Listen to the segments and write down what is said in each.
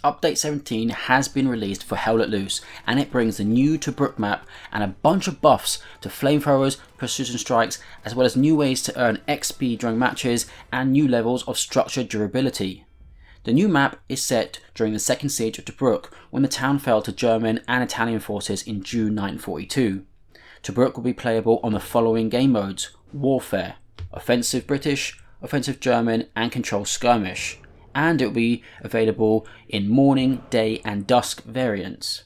Update 17 has been released for Hell Let Loose, and it brings the new Tobruk map and a bunch of buffs to flamethrowers, precision strikes, as well as new ways to earn XP during matches and new levels of structured durability. The new map is set during the second siege of Tobruk, when the town fell to German and Italian forces in June 1942. Tobruk will be playable on the following game modes: Warfare, Offensive British, Offensive German, and Control Skirmish, and it will be available in morning, day, and dusk variants.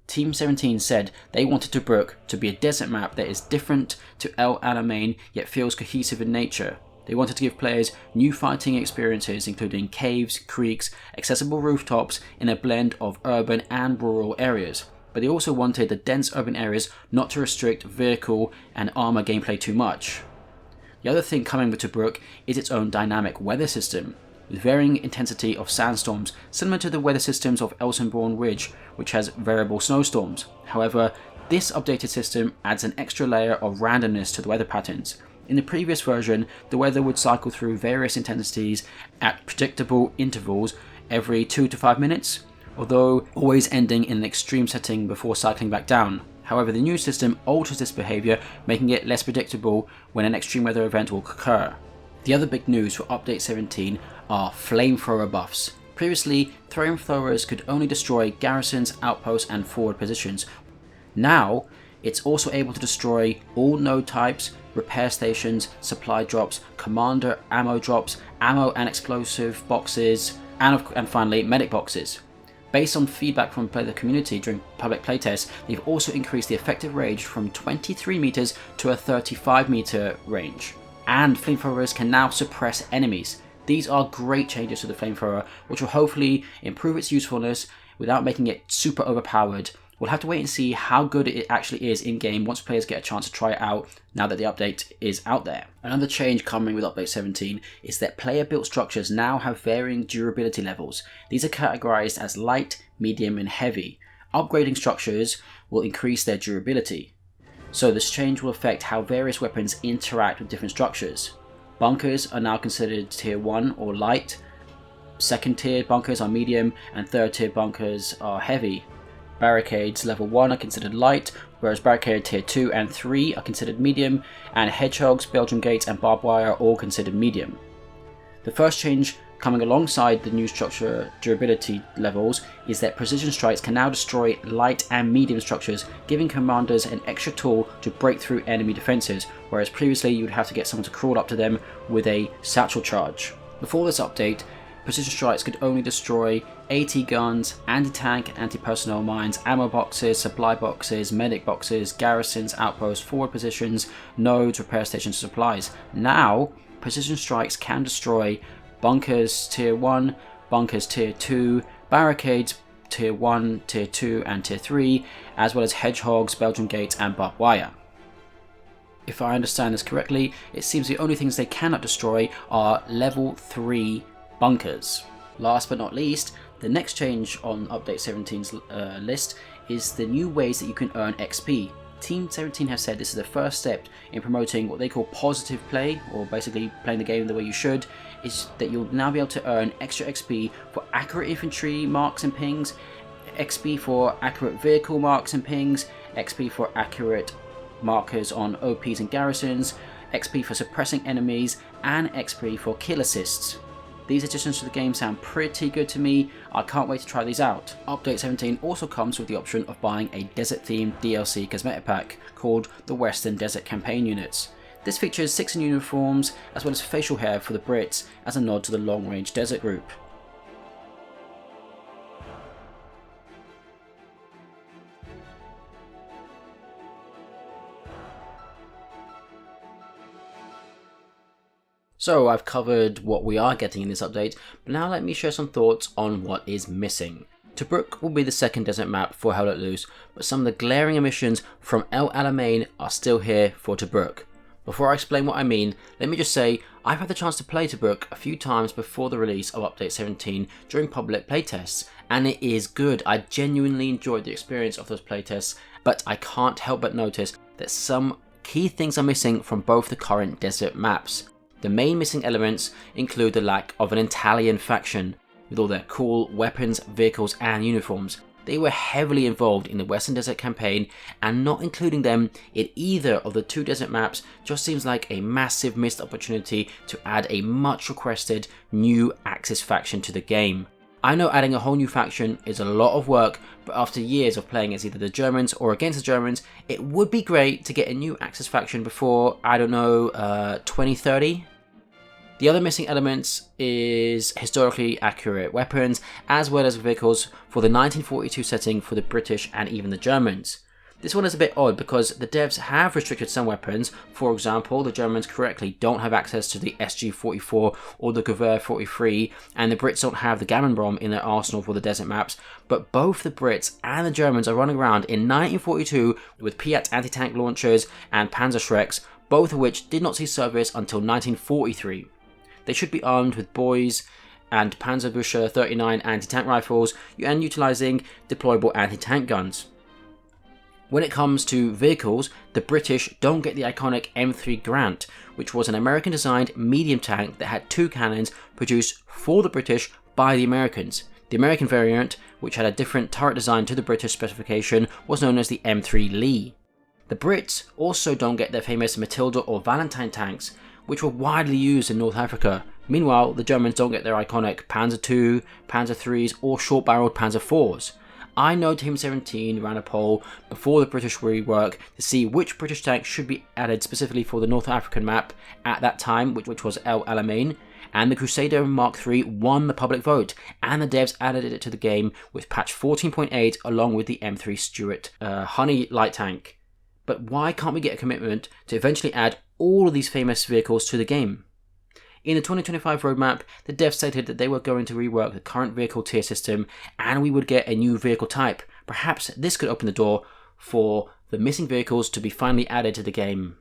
Team 17 said they wanted Tobruk to be a desert map that is different to El Alamein yet feels cohesive in nature. They wanted to give players new fighting experiences, including caves, creeks, accessible rooftops in a blend of urban and rural areas. But they also wanted the dense urban areas not to restrict vehicle and armor gameplay too much. The other thing coming with Tobruk is its own dynamic weather system, with varying intensity of sandstorms, similar to the weather systems of Elsenborn Ridge, which has variable snowstorms. However, this updated system adds an extra layer of randomness to the weather patterns. In the previous version, the weather would cycle through various intensities at predictable intervals every 2 to 5 minutes, although always ending in an extreme setting before cycling back down. However, the new system alters this behaviour, making it less predictable when an extreme weather event will occur. The other big news for Update 17 are flamethrower buffs. Previously, flamethrowers could only destroy garrisons, outposts, and forward positions. Now, it's also able to destroy all node types, repair stations, supply drops, commander ammo drops, ammo and explosive boxes, and finally medic boxes. Based on feedback from the community during public playtests, they've also increased the effective range from 23 meters to a 35 meter range. And flamethrowers can now suppress enemies. These are great changes to the flamethrower, which will hopefully improve its usefulness without making it super overpowered. We'll have to wait and see how good it actually is in game once players get a chance to try it out now that the update is out there. Another change coming with Update 17 is that player built structures now have varying durability levels. These are categorized as light, medium, and heavy. Upgrading structures will increase their durability. So this change will affect how various weapons interact with different structures. Bunkers are now considered tier 1 or light, second tier bunkers are medium, and third tier bunkers are heavy. Barricades level 1 are considered light, whereas barricade tier 2 and 3 are considered medium, and hedgehogs, Belgium gates, and barbed wire are all considered medium. The first change coming alongside the new structure durability levels is that precision strikes can now destroy light and medium structures, giving commanders an extra tool to break through enemy defenses, whereas previously you would have to get someone to crawl up to them with a satchel charge. Before this update, precision strikes could only destroy AT guns, anti-tank and anti-personnel mines, ammo boxes, supply boxes, medic boxes, garrisons, outposts, forward positions, nodes, repair stations, and supplies. Now, precision strikes can destroy bunkers tier 1, bunkers tier 2, barricades tier 1, tier 2 and tier 3, as well as hedgehogs, Belgium gates and barbed wire. If I understand this correctly, it seems the only things they cannot destroy are level 3 bunkers. Last but not least, the next change on Update 17's list is the new ways that you can earn XP. Team 17 have said this is the first step in promoting what they call positive play, or basically playing the game the way you should, is that you'll now be able to earn extra XP for accurate infantry marks and pings, XP for accurate vehicle marks and pings, XP for accurate markers on OPs and garrisons, XP for suppressing enemies, and XP for kill assists. These additions to the game sound pretty good to me. I can't wait to try these out. Update 17 also comes with the option of buying a desert-themed DLC cosmetic pack called the Western Desert Campaign Units. This features 6 new uniforms as well as facial hair for the Brits as a nod to the long-range desert group. So I've covered what we are getting in this update, but now let me share some thoughts on what is missing. Tobruk will be the second desert map for Hell Let Loose, but some of the glaring omissions from El Alamein are still here for Tobruk. Before I explain what I mean, let me just say I've had the chance to play Tobruk a few times before the release of Update 17 during public playtests, and it is good. I genuinely enjoyed the experience of those playtests, but I can't help but notice that some key things are missing from both the current desert maps. The main missing elements include the lack of an Italian faction. with all their cool weapons, vehicles and uniforms. They were heavily involved in the Western Desert campaign, and not including them in either of the 2 desert maps just seems like a massive missed opportunity to add a much requested new Axis faction to the game. I know adding a whole new faction is a lot of work, but after years of playing as either the Germans or against the Germans, it would be great to get a new Axis faction before, I don't know, 2030? The other missing elements is historically accurate weapons, as well as vehicles for the 1942 setting for the British and even the Germans. This one is a bit odd because the devs have restricted some weapons. For example, the Germans correctly don't have access to the SG-44 or the Gewehr 43, and the Brits don't have the Gammon bomb in their arsenal for the desert maps, but both the Brits and the Germans are running around in 1942 with Piat anti-tank launchers and Panzerschrecks, both of which did not see service until 1943. They should be armed with Boys and Panzerbücher 39 anti-tank rifles and utilising deployable anti-tank guns. When it comes to vehicles, the British don't get the iconic M3 Grant, which was an American-designed medium tank that had 2 cannons produced for the British by the Americans. The American variant, which had a different turret design to the British specification, was known as the M3 Lee. The Brits also don't get their famous Matilda or Valentine tanks, which were widely used in North Africa. Meanwhile, the Germans don't get their iconic Panzer II, Panzer IIIs or short-barreled Panzer IVs. I know Team 17 ran a poll before the British rework to see which British tank should be added specifically for the North African map at that time, which was El Alamein, and the Crusader Mark III won the public vote, and the devs added it to the game with patch 14.8 along with the M3 Stuart Honey light tank. But why can't we get a commitment to eventually add all of these famous vehicles to the game? In the 2025 roadmap, the devs stated that they were going to rework the current vehicle tier system and we would get a new vehicle type. Perhaps this could open the door for the missing vehicles to be finally added to the game.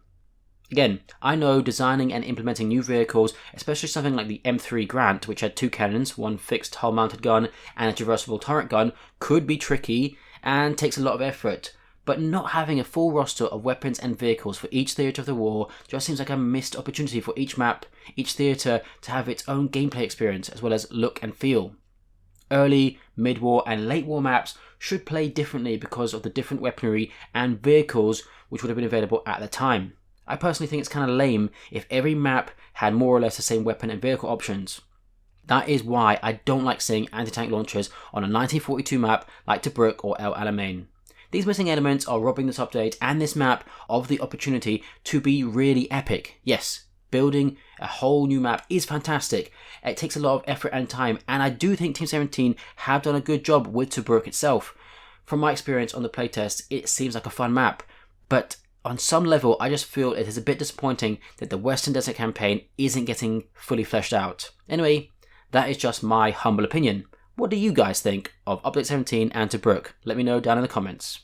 Again, I know designing and implementing new vehicles, especially something like the M3 Grant, which had 2 cannons, 1 fixed hull-mounted gun and a traversable turret gun, could be tricky and takes a lot of effort. But not having a full roster of weapons and vehicles for each theatre of the war just seems like a missed opportunity for each map, each theatre to have its own gameplay experience as well as look and feel. Early, mid-war and late-war maps should play differently because of the different weaponry and vehicles which would have been available at the time. I personally think it's kind of lame if every map had more or less the same weapon and vehicle options. That is why I don't like seeing anti-tank launchers on a 1942 map like Tobruk or El Alamein. These missing elements are robbing this update and this map of the opportunity to be really epic. Yes, building a whole new map is fantastic. It takes a lot of effort and time, and I do think Team 17 have done a good job with Tobruk itself. From my experience on the playtest, it seems like a fun map, but on some level I just feel it is a bit disappointing that the Western Desert campaign isn't getting fully fleshed out. Anyway, that is just my humble opinion. What do you guys think of Update 17 and Tobruk? Let me know down in the comments.